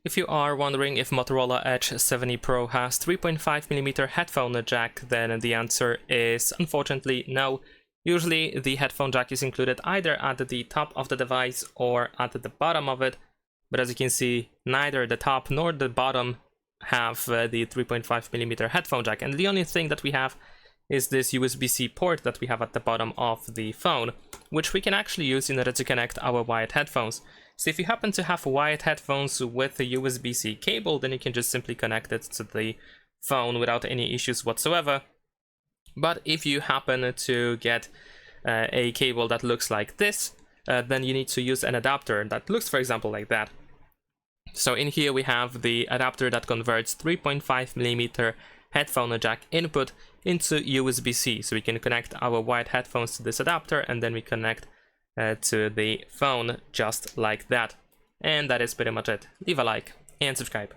If you are wondering if Motorola Edge 70 Pro has 3.5mm headphone jack, then the answer is unfortunately no. Usually the headphone jack is included either at the top of the device or at the bottom of it, but as you can see, neither the top nor the bottom have the 3.5mm headphone jack, and the only thing that we have is this USB-C port that we have at the bottom of the phone, which we can actually use in order to connect our wired headphones. So if you happen to have wired headphones with a USB-C cable, then you can just simply connect it to the phone without any issues whatsoever. But if you happen to get a cable that looks like this, then you need to use an adapter that looks, for example, like that. So in here we have the adapter that converts 3.5mm headphone jack input into USB-C. So we can connect our wired headphones to this adapter, and then we connect to the phone just like that. And that is pretty much it. Leave a like and subscribe.